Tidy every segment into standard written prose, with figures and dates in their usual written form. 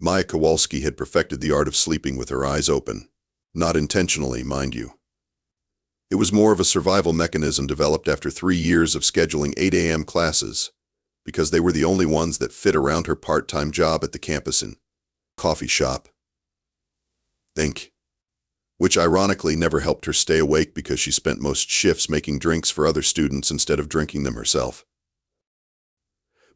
Maya Kowalski had perfected the art of sleeping with her eyes open. Not intentionally, mind you. It was more of a survival mechanism developed after 3 years of scheduling 8 a.m. classes, because they were the only ones that fit around her part-time job at the campus and coffee shop. Which ironically never helped her stay awake because she spent most shifts making drinks for other students instead of drinking them herself.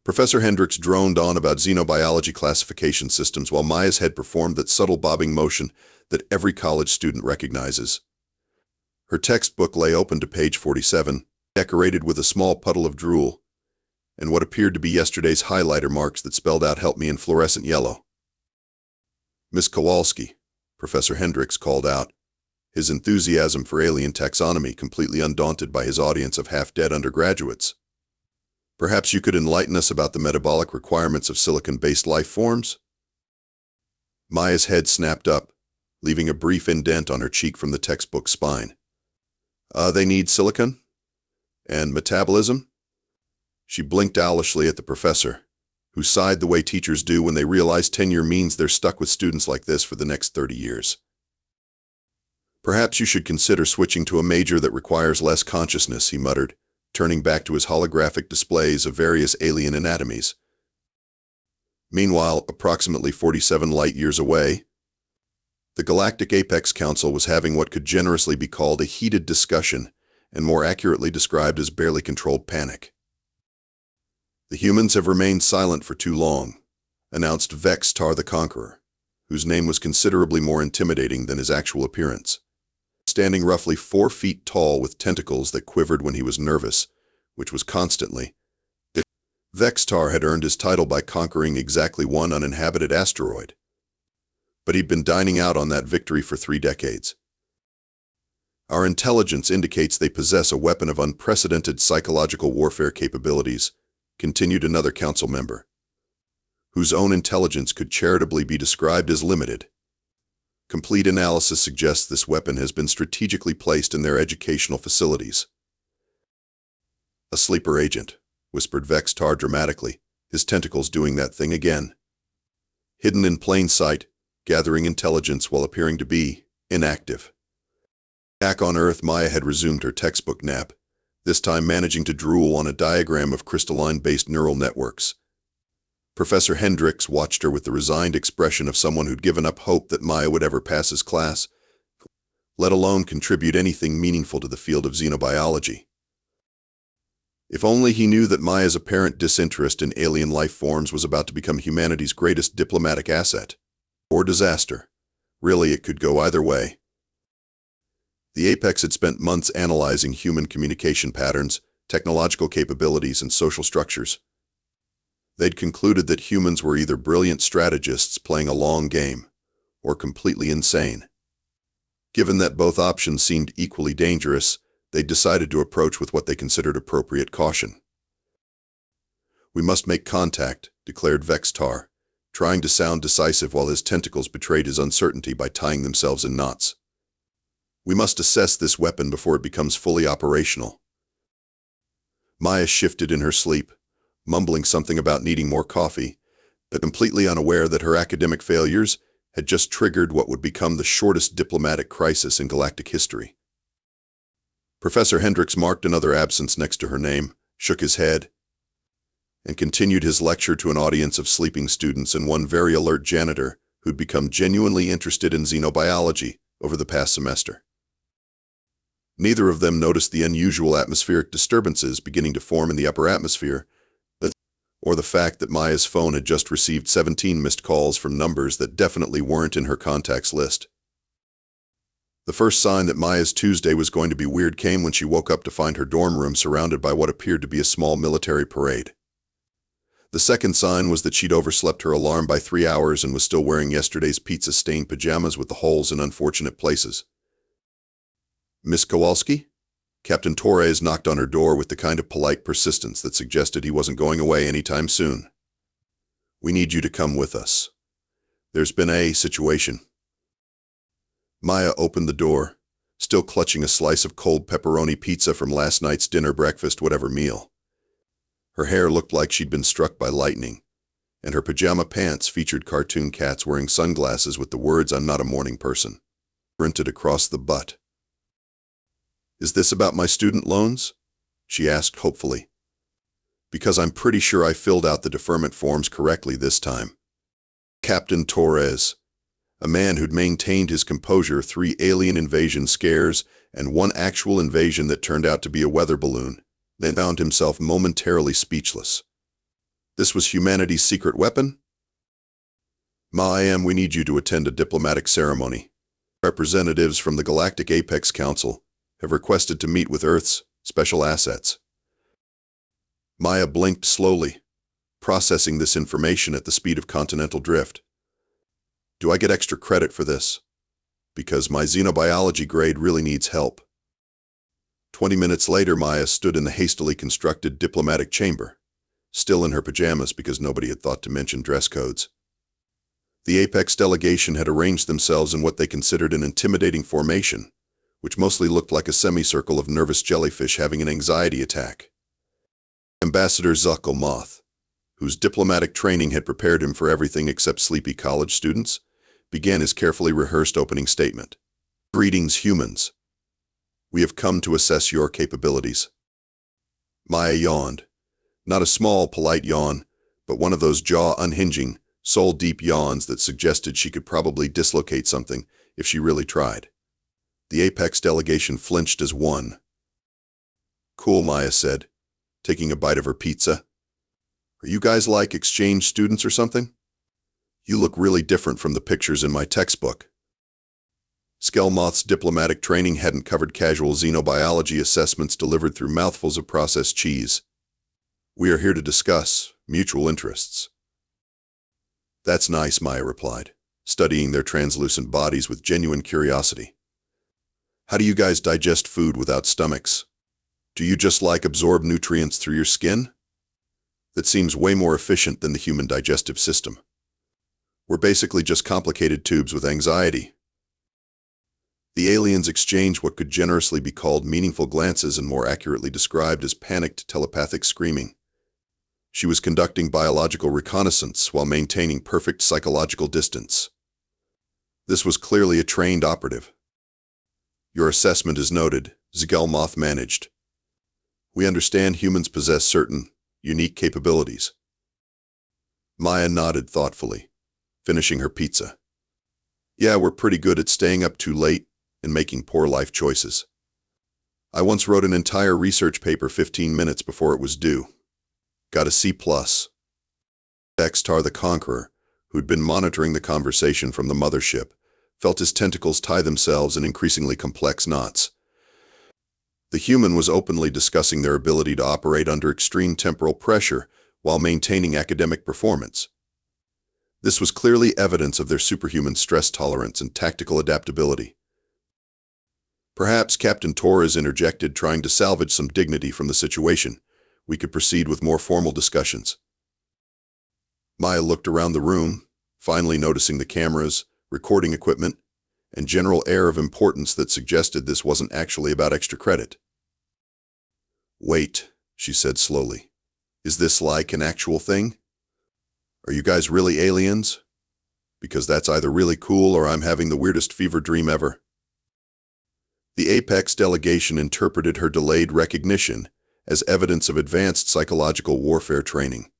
Professor Hendricks droned on about xenobiology classification systems while Maya's head performed that subtle bobbing motion that every college student recognizes. Her textbook lay open to page 47, decorated with a small puddle of drool, and what appeared to be yesterday's highlighter marks that spelled out "Help me" in fluorescent yellow. "Miss Kowalski," Professor Hendricks called out, his enthusiasm for alien taxonomy completely undaunted by his audience of half-dead undergraduates. "Perhaps you could enlighten us about the metabolic requirements of silicon-based life forms?" Maya's head snapped up, leaving a brief indent on her cheek from the textbook spine. They need silicon? And metabolism?" She blinked owlishly at the professor, who sighed the way teachers do when they realize tenure means they're stuck with students like this for the next 30 years. "Perhaps you should consider switching to a major that requires less consciousness," he muttered, turning back to his holographic displays of various alien anatomies. Meanwhile, approximately 47 light-years away, the Galactic Apex Council was having what could generously be called a heated discussion, and more accurately described as barely controlled panic. "The humans have remained silent for too long," announced Vex-Tar the Conqueror, whose name was considerably more intimidating than his actual appearance. Standing roughly 4 feet tall with tentacles that quivered when he was nervous, which was constantly. Vex-Tar had earned his title by conquering exactly one uninhabited asteroid. But he'd been dining out on that victory for 3 decades. "Our intelligence indicates they possess a weapon of unprecedented psychological warfare capabilities," continued another council member, whose own intelligence could charitably be described as limited. "Complete analysis suggests this weapon has been strategically placed in their educational facilities." "A sleeper agent," whispered Vex-Tar dramatically, his tentacles doing that thing again. "Hidden in plain sight, gathering intelligence while appearing to be inactive." Back on Earth, Maya had resumed her textbook nap, this time managing to drool on a diagram of crystalline-based neural networks. Professor Hendricks watched her with the resigned expression of someone who'd given up hope that Maya would ever pass his class, let alone contribute anything meaningful to the field of xenobiology. If only he knew that Maya's apparent disinterest in alien life forms was about to become humanity's greatest diplomatic asset. Or disaster. Really, it could go either way. The Apex had spent months analyzing human communication patterns, technological capabilities, and social structures. They'd concluded that humans were either brilliant strategists playing a long game, or completely insane. Given that both options seemed equally dangerous, they decided to approach with what they considered appropriate caution. "We must make contact," declared Vex-Tar, trying to sound decisive while his tentacles betrayed his uncertainty by tying themselves in knots. "We must assess this weapon before it becomes fully operational." Maya shifted in her sleep, mumbling something about needing more coffee, but completely unaware that her academic failures had just triggered what would become the shortest diplomatic crisis in galactic history. Professor Hendricks marked another absence next to her name, shook his head, and continued his lecture to an audience of sleeping students and one very alert janitor who'd become genuinely interested in xenobiology over the past semester. Neither of them noticed the unusual atmospheric disturbances beginning to form in the upper atmosphere, or the fact that Maya's phone had just received 17 missed calls from numbers that definitely weren't in her contacts list. The first sign that Maya's Tuesday was going to be weird came when she woke up to find her dorm room surrounded by what appeared to be a small military parade. The second sign was that she'd overslept her alarm by 3 hours and was still wearing yesterday's pizza-stained pajamas with the holes in unfortunate places. "Miss Kowalski?" Captain Torres knocked on her door with the kind of polite persistence that suggested he wasn't going away anytime soon. "We need you to come with us. There's been a situation." Maya opened the door, still clutching a slice of cold pepperoni pizza from last night's dinner, breakfast, whatever meal. Her hair looked like she'd been struck by lightning, and her pajama pants featured cartoon cats wearing sunglasses with the words "I'm not a morning person" printed across the butt. "Is this about my student loans?" she asked hopefully. "Because I'm pretty sure I filled out the deferment forms correctly this time." Captain Torres, a man who'd maintained his composure 3 alien invasion scares and 1 actual invasion that turned out to be a weather balloon, then found himself momentarily speechless. This was humanity's secret weapon? "Maya, we need you to attend a diplomatic ceremony. Representatives from the Galactic Apex Council have requested to meet with Earth's special assets." Maya blinked slowly, processing this information at the speed of continental drift. "Do I get extra credit for this? Because my xenobiology grade really needs help." 20 minutes later, Maya stood in the hastily constructed diplomatic chamber, still in her pajamas because nobody had thought to mention dress codes. The Apex delegation had arranged themselves in what they considered an intimidating formation, which mostly looked like a semicircle of nervous jellyfish having an anxiety attack. Ambassador Zuckel Moth, whose diplomatic training had prepared him for everything except sleepy college students, began his carefully rehearsed opening statement. "Greetings, humans. We have come to assess your capabilities." Maya yawned. Not a small, polite yawn, but one of those jaw-unhinging, soul-deep yawns that suggested she could probably dislocate something if she really tried. The Apex delegation flinched as one. "Cool," Maya said, taking a bite of her pizza. "Are you guys like exchange students or something? You look really different from the pictures in my textbook." Skelmoth's diplomatic training hadn't covered casual xenobiology assessments delivered through mouthfuls of processed cheese. "We are here to discuss mutual interests." "That's nice," Maya replied, studying their translucent bodies with genuine curiosity. "How do you guys digest food without stomachs? Do you just absorb nutrients through your skin? That seems way more efficient than the human digestive system. We're basically just complicated tubes with anxiety." The aliens exchanged what could generously be called meaningful glances and more accurately described as panicked telepathic screaming. She was conducting biological reconnaissance while maintaining perfect psychological distance. This was clearly a trained operative. "Your assessment is noted," Zgelmoth managed. "We understand humans possess certain, unique capabilities." Maya nodded thoughtfully, finishing her pizza. "Yeah, we're pretty good at staying up too late and making poor life choices. I once wrote an entire research paper 15 minutes before it was due. Got a C+. Extar the Conqueror, who'd been monitoring the conversation from the mothership, felt his tentacles tie themselves in increasingly complex knots. The human was openly discussing their ability to operate under extreme temporal pressure while maintaining academic performance. This was clearly evidence of their superhuman stress tolerance and tactical adaptability. Perhaps Captain Torres interjected, trying to salvage some dignity from the situation. We could proceed with more formal discussions. Maya looked around the room, finally noticing the cameras, recording equipment, and general air of importance that suggested this wasn't actually about extra credit. "Wait," she said slowly. "Is this like an actual thing? Are you guys really aliens? Because that's either really cool or I'm having the weirdest fever dream ever." The Apex delegation interpreted her delayed recognition as evidence of advanced psychological warfare training.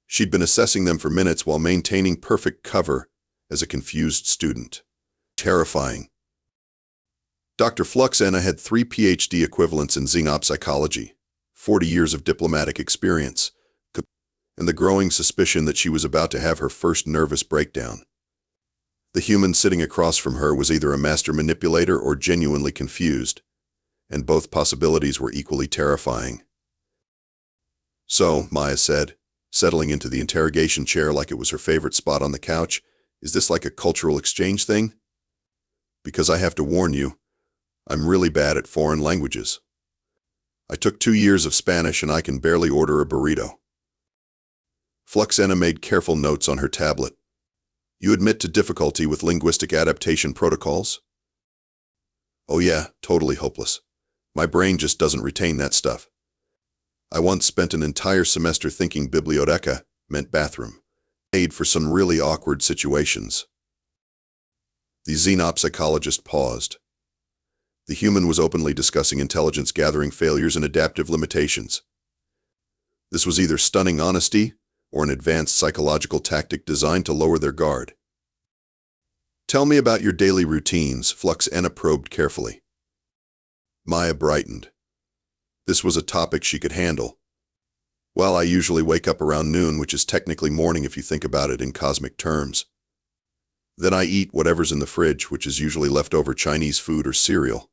She'd been assessing them for minutes while maintaining perfect cover as a confused student. Terrifying. Dr. Fluxena had 3 PhD equivalents in xenopsychology, 40 years of diplomatic experience, and the growing suspicion that she was about to have her first nervous breakdown. The human sitting across from her was either a master manipulator or genuinely confused, and both possibilities were equally terrifying. "So," Maya said, settling into the interrogation chair like it was her favorite spot on the couch, "is this like a cultural exchange thing? Because I have to warn you, I'm really bad at foreign languages. I took 2 years of Spanish and I can barely order a burrito." Fluxena made careful notes on her tablet. "You admit to difficulty with linguistic adaptation protocols?" "Oh yeah, totally hopeless. My brain just doesn't retain that stuff. I once spent an entire semester thinking biblioteca meant bathroom, made for some really awkward situations. The xenopsychologist paused. The human was openly discussing intelligence-gathering failures and adaptive limitations. This was either stunning honesty or an advanced psychological tactic designed to lower their guard. "Tell me about your daily routines," Fluxena probed carefully. Maya brightened. This was a topic she could handle. "Well, I usually wake up around noon, which is technically morning if you think about it in cosmic terms. Then I eat whatever's in the fridge, which is usually leftover Chinese food or cereal.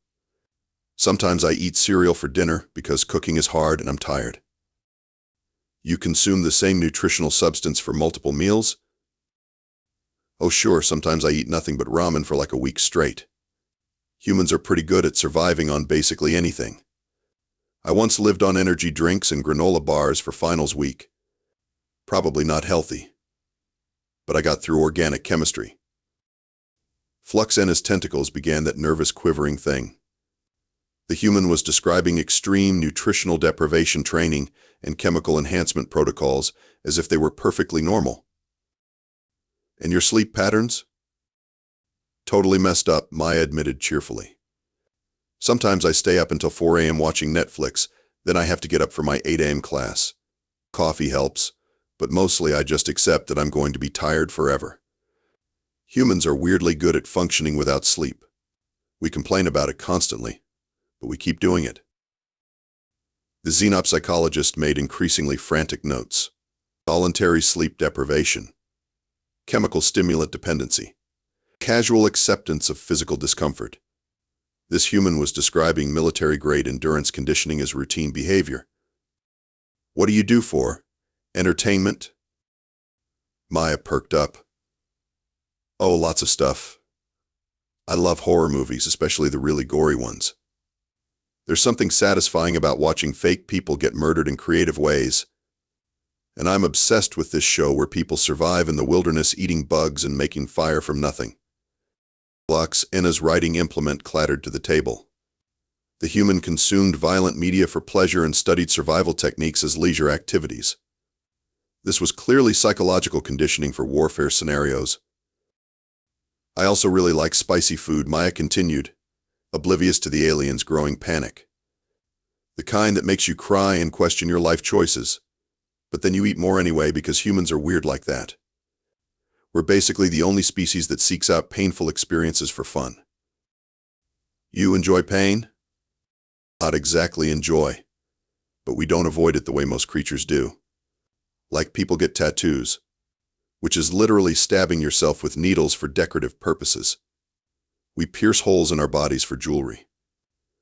Sometimes I eat cereal for dinner because cooking is hard and I'm tired." "You consume the same nutritional substance for multiple meals?" "Oh sure, sometimes I eat nothing but ramen for like a week straight. Humans are pretty good at surviving on basically anything. I once lived on energy drinks and granola bars for finals week. Probably not healthy. But I got through organic chemistry." Fluxena's tentacles began that nervous quivering thing. The human was describing extreme nutritional deprivation training and chemical enhancement protocols as if they were perfectly normal. "And your sleep patterns?" "Totally messed up," Maya admitted cheerfully. "Sometimes I stay up until 4 a.m. watching Netflix, then I have to get up for my 8 a.m. class. Coffee helps, but mostly I just accept that I'm going to be tired forever." Humans are weirdly good at functioning without sleep. We complain about it constantly, but we keep doing it. The xenopsychologist made increasingly frantic notes. Voluntary sleep deprivation. Chemical stimulant dependency. Casual acceptance of physical discomfort. This human was describing military-grade endurance conditioning as routine behavior. "What do you do for entertainment?" Maya perked up. "Oh, lots of stuff. I love horror movies, especially the really gory ones. There's something satisfying about watching fake people get murdered in creative ways. And I'm obsessed with this show where people survive in the wilderness eating bugs and making fire from nothing." Fluxena's writing implement clattered to the table. The human consumed violent media for pleasure and studied survival techniques as leisure activities. This was clearly psychological conditioning for warfare scenarios. "I also really like spicy food," Maya continued, oblivious to the alien's growing panic. "The kind that makes you cry and question your life choices. But then you eat more anyway because humans are weird like that. We're basically the only species that seeks out painful experiences for fun." "You enjoy pain?" "Not exactly enjoy, but we don't avoid it the way most creatures do. Like people get tattoos, which is literally stabbing yourself with needles for decorative purposes. We pierce holes in our bodies for jewelry.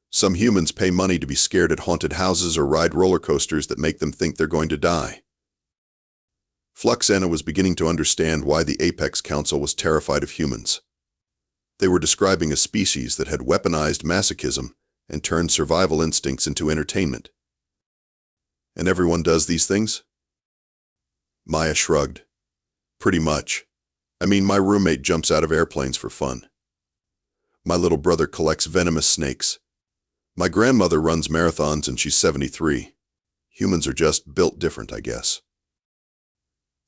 Some humans pay money to be scared at haunted houses or ride roller coasters that make them think they're going to die." Fluxena was beginning to understand why the Apex Council was terrified of humans. They were describing a species that had weaponized masochism and turned survival instincts into entertainment. "And everyone does these things?" Maya shrugged. "Pretty much. I mean, my roommate jumps out of airplanes for fun. My little brother collects venomous snakes. My grandmother runs marathons and she's 73. Humans are just built different, I guess."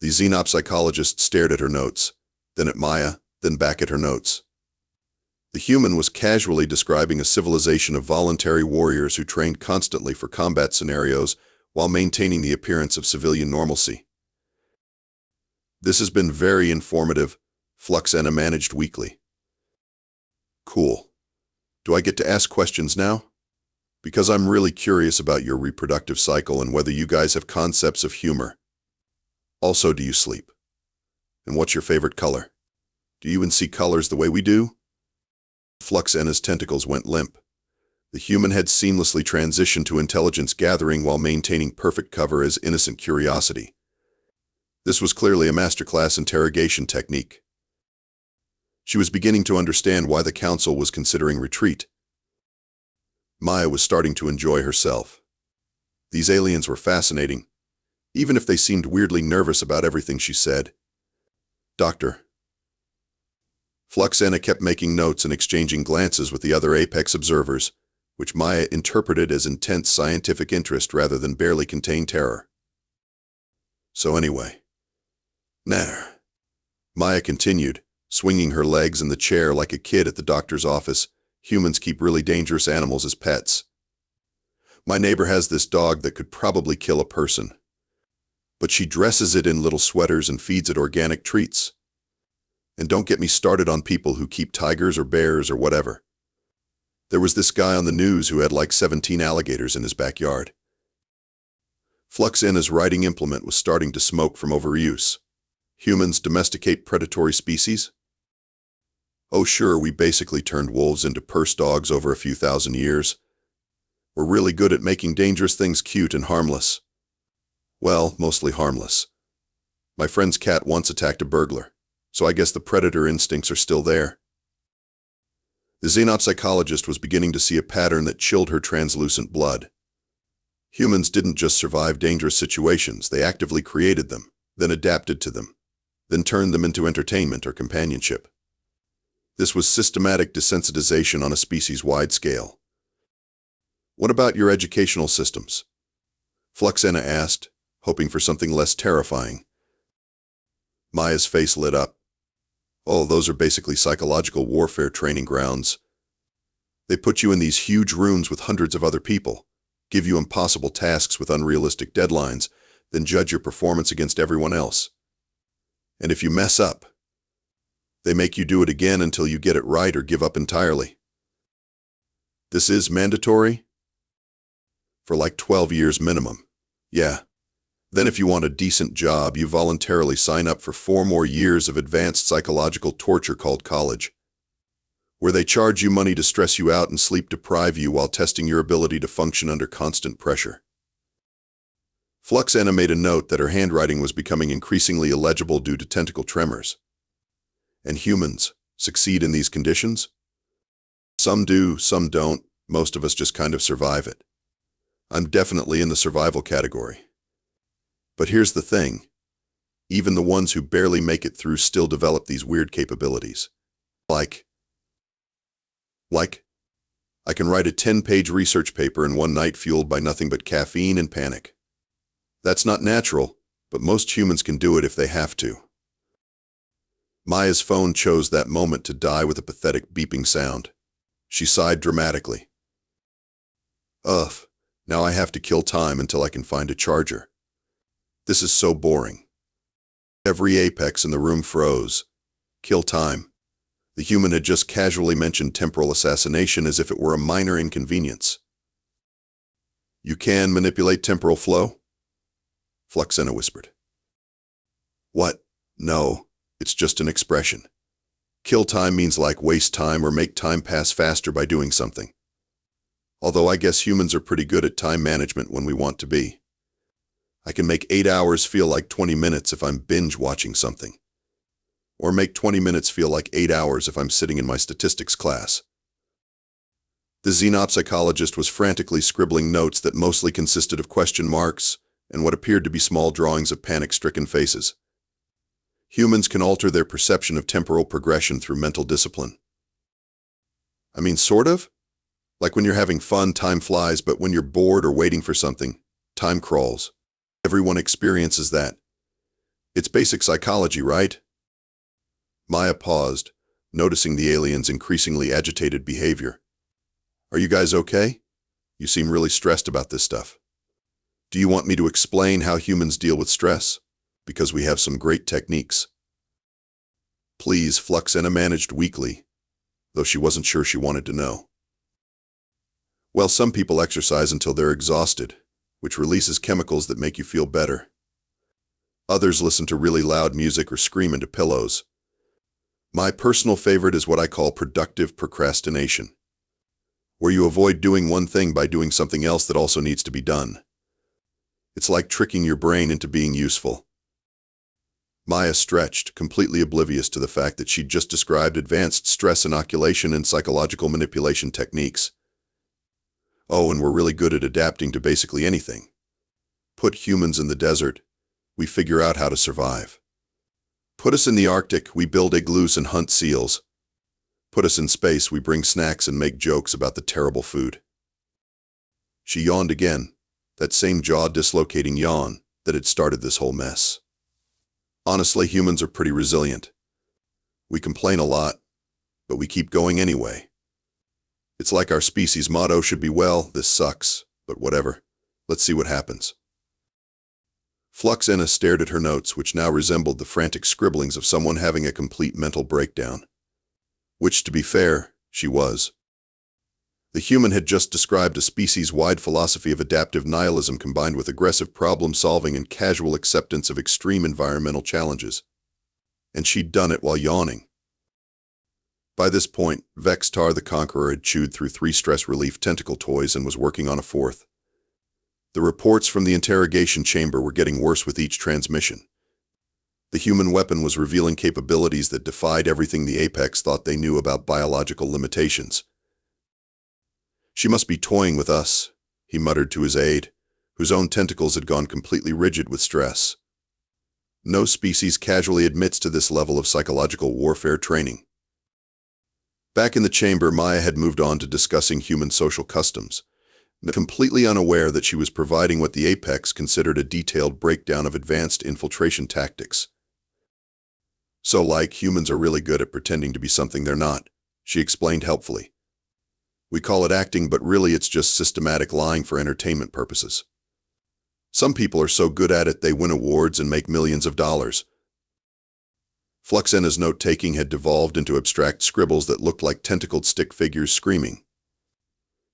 The xenopsychologist stared at her notes, then at Maya, then back at her notes. The human was casually describing a civilization of voluntary warriors who trained constantly for combat scenarios while maintaining the appearance of civilian normalcy. "This has been very informative," Fluxena managed weakly. "Cool. Do I get to ask questions now? Because I'm really curious about your reproductive cycle and whether you guys have concepts of humor. Also, do you sleep? And what's your favorite color? Do you even see colors the way we do?" Fluxena's tentacles went limp. The human had seamlessly transitioned to intelligence gathering while maintaining perfect cover as innocent curiosity. This was clearly a masterclass interrogation technique. She was beginning to understand why the council was considering retreat. Maya was starting to enjoy herself. These aliens were fascinating, even if they seemed weirdly nervous about everything she said. "Doctor." Fluxena kept making notes and exchanging glances with the other Apex observers, which Maya interpreted as intense scientific interest rather than barely contained terror. "So anyway, Nah. Maya continued, swinging her legs in the chair like a kid at the doctor's office. Humans keep really dangerous animals as pets. My neighbor has this dog that could probably kill a person. But she dresses it in little sweaters and feeds it organic treats. And don't get me started on people who keep tigers or bears or whatever. There was this guy on the news who had like 17 alligators in his backyard. Fluxena's writing implement was starting to smoke from overuse. Humans domesticate predatory species? Oh sure, we basically turned wolves into purse dogs over a few thousand years. We're really good at making dangerous things cute and harmless. Well, mostly harmless. My friend's cat once attacked a burglar, so I guess the predator instincts are still there. The xenopsychologist was beginning to see a pattern that chilled her translucent blood. Humans didn't just survive dangerous situations, they actively created them, then adapted to them, then turned them into entertainment or companionship. This was systematic desensitization on a species-wide scale. What about your educational systems? Fluxena asked, hoping for something less terrifying. Maya's face lit up. Oh, those are basically psychological warfare training grounds. They put you in these huge rooms with hundreds of other people, give you impossible tasks with unrealistic deadlines, then judge your performance against everyone else. And if you mess up, they make you do it again until you get it right or give up entirely. This is mandatory? For like 12 years minimum. Yeah. Then if you want a decent job, you voluntarily sign up for 4 more years of advanced psychological torture called college, where they charge you money to stress you out and sleep-deprive you while testing your ability to function under constant pressure. Fluxena made a note that her handwriting was becoming increasingly illegible due to tentacle tremors. And humans succeed in these conditions? Some do, some don't. Most of us just kind of survive it. I'm definitely in the survival category. But here's the thing. Even the ones who barely make it through still develop these weird capabilities. Like, I can write a 10-page research paper in one night fueled by nothing but caffeine and panic. That's not natural, but most humans can do it if they have to. Maya's phone chose that moment to die with a pathetic beeping sound. She sighed dramatically. Ugh, now I have to kill time until I can find a charger. This is so boring. Every apex in the room froze. Kill time. The human had just casually mentioned temporal assassination as if it were a minor inconvenience. You can manipulate temporal flow? Fluxena whispered. What? No, it's just an expression. Kill time means like waste time or make time pass faster by doing something. Although I guess humans are pretty good at time management when we want to be. I can make 8 hours feel like 20 minutes if I'm binge watching something. Or make 20 minutes feel like 8 hours if I'm sitting in my statistics class. The xenopsychologist was frantically scribbling notes that mostly consisted of question marks and what appeared to be small drawings of panic-stricken faces. Humans can alter their perception of temporal progression through mental discipline. I mean, sort of? Like when you're having fun, time flies, but when you're bored or waiting for something, time crawls. Everyone experiences that. It's basic psychology, right? Maya paused, noticing the alien's increasingly agitated behavior. Are you guys okay? You seem really stressed about this stuff. Do you want me to explain how humans deal with stress? Because we have some great techniques. Please, Fluxena managed weakly, though she wasn't sure she wanted to know. Well, some people exercise until they're exhausted, which releases chemicals that make you feel better. Others listen to really loud music or scream into pillows. My personal favorite is what I call productive procrastination, where you avoid doing one thing by doing something else that also needs to be done. It's like tricking your brain into being useful. Maya stretched, completely oblivious to the fact that she'd just described advanced stress inoculation and psychological manipulation techniques. Oh, and we're really good at adapting to basically anything. Put humans in the desert, we figure out how to survive. Put us in the Arctic, we build igloos and hunt seals. Put us in space, we bring snacks and make jokes about the terrible food. She yawned again, that same jaw-dislocating yawn that had started this whole mess. Honestly, humans are pretty resilient. We complain a lot, but we keep going anyway. It's like our species' motto should be, well, this sucks, but whatever. Let's see what happens. Fluxena stared at her notes, which now resembled the frantic scribblings of someone having a complete mental breakdown. Which, to be fair, she was. The human had just described a species-wide philosophy of adaptive nihilism combined with aggressive problem-solving and casual acceptance of extreme environmental challenges. And she'd done it while yawning. By this point, Vextar the Conqueror had chewed through 3 stress relief tentacle toys and was working on a 4th. The reports from the interrogation chamber were getting worse with each transmission. The human weapon was revealing capabilities that defied everything the Apex thought they knew about biological limitations. "She must be toying with us," he muttered to his aide, whose own tentacles had gone completely rigid with stress. No species casually admits to this level of psychological warfare training. Back in the chamber, Maya had moved on to discussing human social customs, completely unaware that she was providing what the Apex considered a detailed breakdown of advanced infiltration tactics. "So, like, humans are really good at pretending to be something they're not," she explained helpfully. "We call it acting, but really it's just systematic lying for entertainment purposes. Some people are so good at it they win awards and make millions of dollars." Fluxena's note-taking had devolved into abstract scribbles that looked like tentacled stick figures screaming.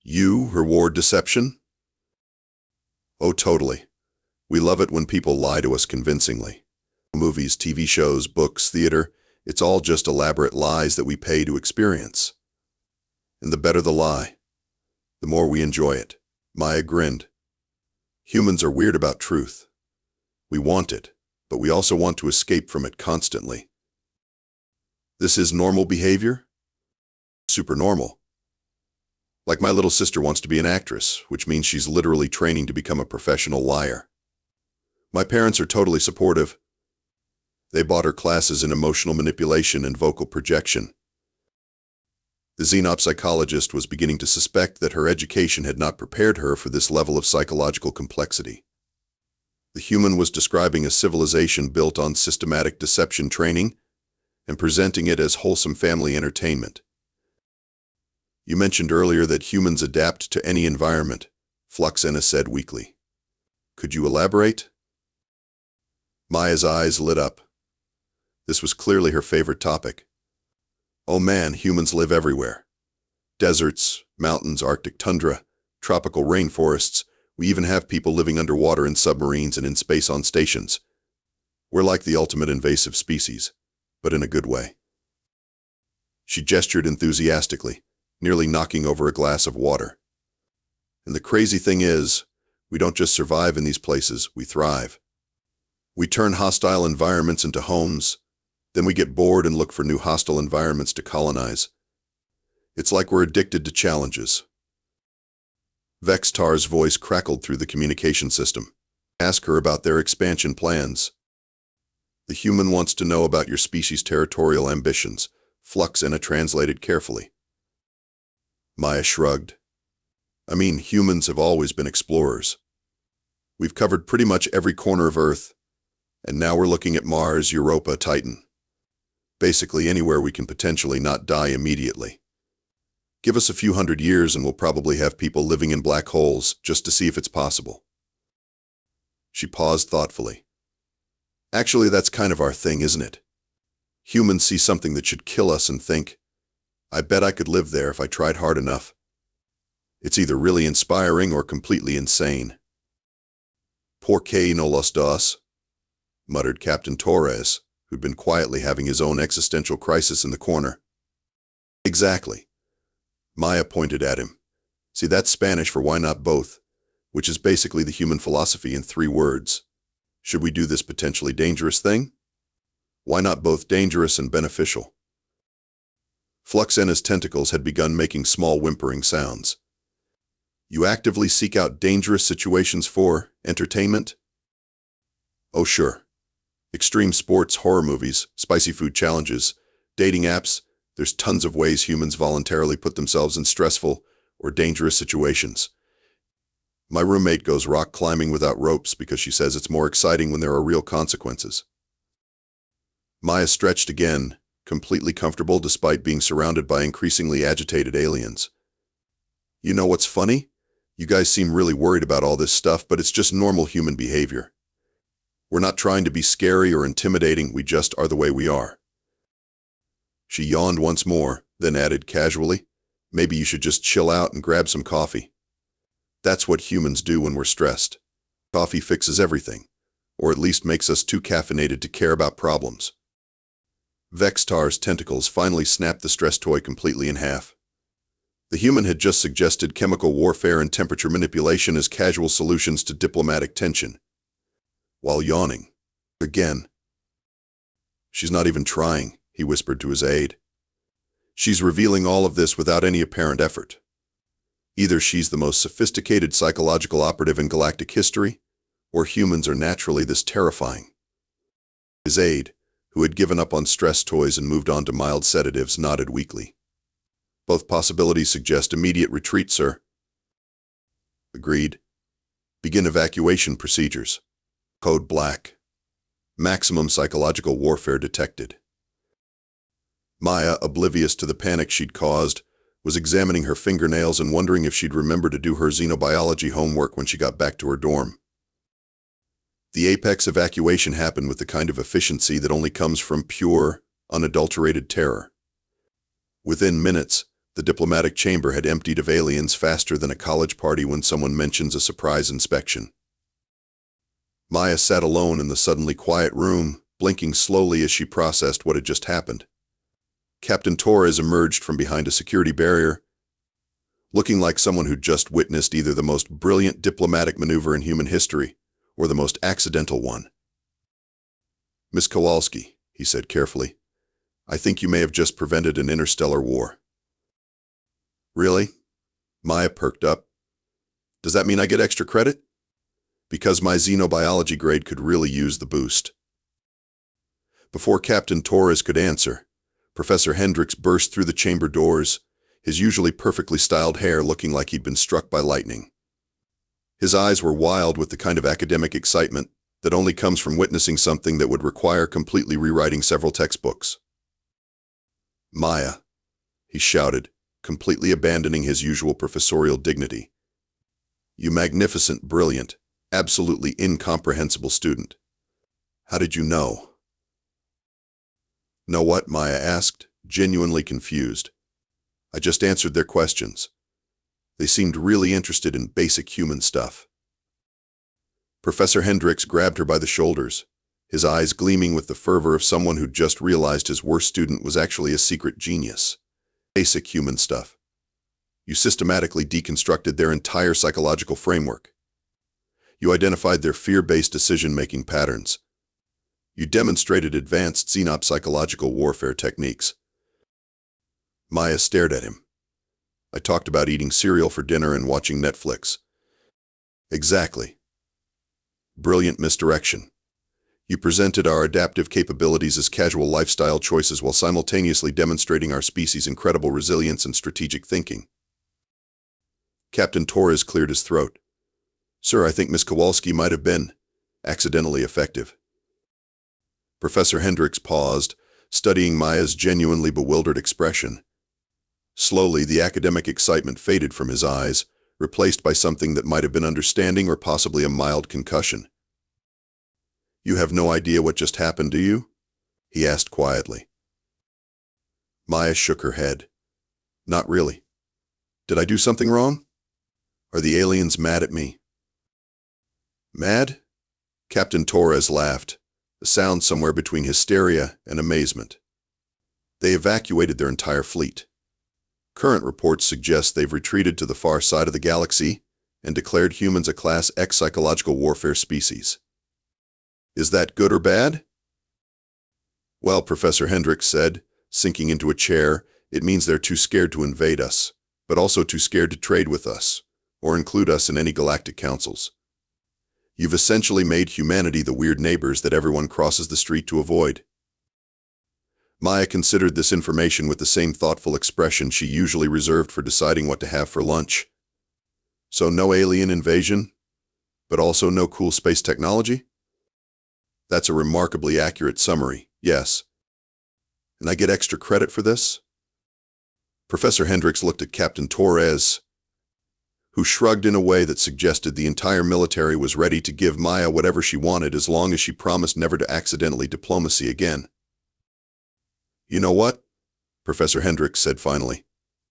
"You reward deception?" "Oh, totally. We love it when people lie to us convincingly. Movies, TV shows, books, theater, it's all just elaborate lies that we pay to experience. And the better the lie, the more we enjoy it." Maya grinned. "Humans are weird about truth. We want it, but we also want to escape from it constantly." "This is normal behavior?" "Super normal. Like my little sister wants to be an actress, which means she's literally training to become a professional liar. My parents are totally supportive. They bought her classes in emotional manipulation and vocal projection." The xenopsychologist was beginning to suspect that her education had not prepared her for this level of psychological complexity. The human was describing a civilization built on systematic deception training and presenting it as wholesome family entertainment. "You mentioned earlier that humans adapt to any environment," Fluxena said weakly. "Could you elaborate?" Maya's eyes lit up. This was clearly her favorite topic. "Oh man, humans live everywhere. Deserts, mountains, Arctic tundra, tropical rainforests. We even have people living underwater in submarines and in space on stations. We're like the ultimate invasive species, but in a good way." She gestured enthusiastically, nearly knocking over a glass of water. "And the crazy thing is, we don't just survive in these places, we thrive. We turn hostile environments into homes, then we get bored and look for new hostile environments to colonize. It's like we're addicted to challenges." Vextar's voice crackled through the communication system. "Ask her about their expansion plans." "The human wants to know about your species' territorial ambitions," Fluxena translated carefully. Maya shrugged. "I mean, humans have always been explorers. We've covered pretty much every corner of Earth, and now we're looking at Mars, Europa, Titan. Basically anywhere we can potentially not die immediately. Give us a few hundred years and we'll probably have people living in black holes just to see if it's possible." She paused thoughtfully. "Actually, that's kind of our thing, isn't it? Humans see something that should kill us and think, I bet I could live there if I tried hard enough. It's either really inspiring or completely insane." "Por qué no los dos?" muttered Captain Torres, who'd been quietly having his own existential crisis in the corner. "Exactly." Maya pointed at him. "See, that's Spanish for why not both, which is basically the human philosophy in 3 words. Should we do this potentially dangerous thing? Why not both dangerous and beneficial?" Fluxena's tentacles had begun making small whimpering sounds. "You actively seek out dangerous situations for entertainment?" "Oh, sure. Extreme sports, horror movies, spicy food challenges, dating apps. There's tons of ways humans voluntarily put themselves in stressful or dangerous situations. My roommate goes rock climbing without ropes because she says it's more exciting when there are real consequences." Maya stretched again, completely comfortable despite being surrounded by increasingly agitated aliens. You know what's funny? You guys seem really worried about all this stuff, but it's just normal human behavior. We're not trying to be scary or intimidating, we just are the way we are. She yawned once more, then added casually, maybe you should just chill out and grab some coffee. That's what humans do when we're stressed. Coffee fixes everything, or at least makes us too caffeinated to care about problems. Vextar's tentacles finally snapped the stress toy completely in half. The human had just suggested chemical warfare and temperature manipulation as casual solutions to diplomatic tension. While yawning. Again. She's not even trying, he whispered to his aide. She's revealing all of this without any apparent effort. Either she's the most sophisticated psychological operative in galactic history, or humans are naturally this terrifying. His aide, who had given up on stress toys and moved on to mild sedatives, nodded weakly. Both possibilities suggest immediate retreat, sir. Agreed. Begin evacuation procedures. Code Black. Maximum psychological warfare detected. Maya, oblivious to the panic she'd caused, was examining her fingernails and wondering if she'd remember to do her xenobiology homework when she got back to her dorm. The apex evacuation happened with the kind of efficiency that only comes from pure, unadulterated terror. Within minutes, the diplomatic chamber had emptied of aliens faster than a college party when someone mentions a surprise inspection. Maya sat alone in the suddenly quiet room, blinking slowly as she processed what had just happened. Captain Torres emerged from behind a security barrier, looking like someone who'd just witnessed either the most brilliant diplomatic maneuver in human history or the most accidental one. Miss Kowalski, he said carefully, I think you may have just prevented an interstellar war. Really? Maya perked up. Does that mean I get extra credit? Because my xenobiology grade could really use the boost. Before Captain Torres could answer, Professor Hendricks burst through the chamber doors, his usually perfectly styled hair looking like he'd been struck by lightning. His eyes were wild with the kind of academic excitement that only comes from witnessing something that would require completely rewriting several textbooks. Maya, he shouted, completely abandoning his usual professorial dignity. You magnificent, brilliant, absolutely incomprehensible student. How did you know? Know what? Maya asked, genuinely confused. I just answered their questions. They seemed really interested in basic human stuff. Professor Hendricks grabbed her by the shoulders, his eyes gleaming with the fervor of someone who'd just realized his worst student was actually a secret genius. Basic human stuff. You systematically deconstructed their entire psychological framework. You identified their fear-based decision-making patterns. You demonstrated advanced xenopsychological warfare techniques. Maya stared at him. I talked about eating cereal for dinner and watching Netflix. Exactly. Brilliant misdirection. You presented our adaptive capabilities as casual lifestyle choices while simultaneously demonstrating our species' incredible resilience and strategic thinking. Captain Torres cleared his throat. Sir, I think Miss Kowalski might have been accidentally effective. Professor Hendricks paused, studying Maya's genuinely bewildered expression. Slowly, the academic excitement faded from his eyes, replaced by something that might have been understanding or possibly a mild concussion. You have no idea what just happened, do you? He asked quietly. Maya shook her head. Not really. Did I do something wrong? Are the aliens mad at me? Mad? Captain Torres laughed, a sound somewhere between hysteria and amazement. They evacuated their entire fleet. Current reports suggest they've retreated to the far side of the galaxy and declared humans a Class X psychological warfare species. Is that good or bad? Well, Professor Hendricks said, sinking into a chair, it means they're too scared to invade us, but also too scared to trade with us, or include us in any galactic councils. You've essentially made humanity the weird neighbors that everyone crosses the street to avoid. Maya considered this information with the same thoughtful expression she usually reserved for deciding what to have for lunch. So no alien invasion, but also no cool space technology? That's a remarkably accurate summary, yes, And I get extra credit for this? Professor Hendricks looked at Captain Torres, who shrugged in a way that suggested the entire military was ready to give Maya whatever she wanted as long as she promised never to accidentally diplomacy again. You know what? Professor Hendricks said finally.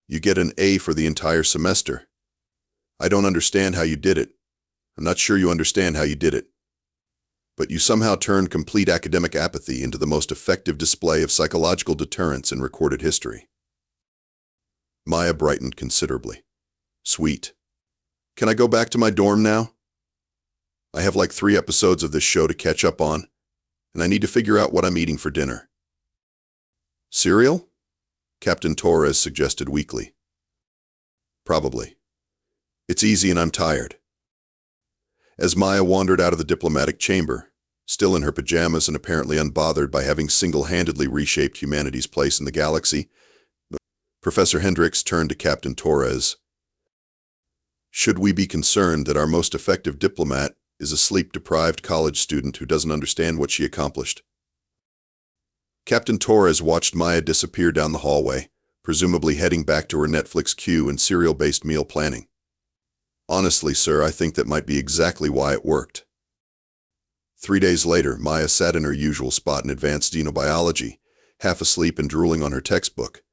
You get an A for the entire semester. I don't understand how you did it. I'm not sure you understand how you did it. But you somehow turned complete academic apathy into the most effective display of psychological deterrence in recorded history. Maya brightened considerably. Sweet. Can I go back to my dorm now? I have like 3 episodes of this show to catch up on, and I need to figure out what I'm eating for dinner. Cereal? Captain Torres suggested weakly. Probably. It's easy and I'm tired. As Maya wandered out of the diplomatic chamber, still in her pajamas and apparently unbothered by having single-handedly reshaped humanity's place in the galaxy, Professor Hendricks turned to Captain Torres. Should we be concerned that our most effective diplomat is a sleep-deprived college student who doesn't understand what she accomplished? Captain Torres watched Maya disappear down the hallway, presumably heading back to her Netflix queue and cereal-based meal planning. Honestly, sir, I think that might be exactly why it worked. 3 days later, Maya sat in her usual spot in advanced xenobiology, half asleep and drooling on her textbook,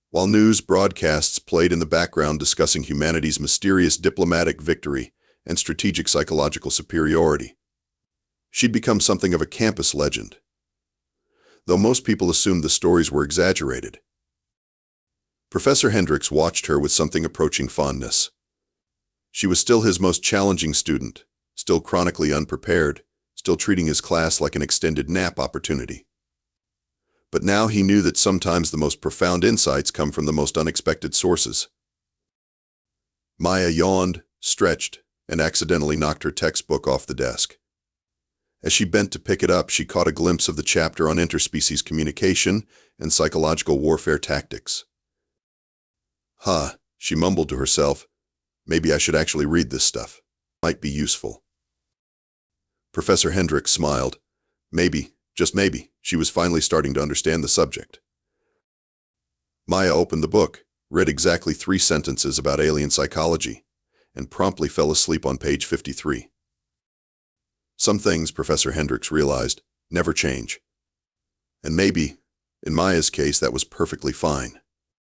while news broadcasts played in the background discussing humanity's mysterious diplomatic victory and strategic psychological superiority. She'd become something of a campus legend, though most people assumed the stories were exaggerated. Professor Hendricks watched her with something approaching fondness. She was still his most challenging student, still chronically unprepared, still treating his class like an extended nap opportunity. But now he knew that sometimes the most profound insights come from the most unexpected sources. Maya yawned, stretched, and accidentally knocked her textbook off the desk. As she bent to pick it up, she caught a glimpse of the chapter on interspecies communication and psychological warfare tactics. Huh, she mumbled to herself. Maybe I should actually read this stuff. Might be useful. Professor Hendricks smiled. Maybe, just maybe, she was finally starting to understand the subject. Maya opened the book, read exactly 3 sentences about alien psychology, and promptly fell asleep on page 53. Some things, Professor Hendricks realized, never change. And maybe, in Maya's case, that was perfectly fine.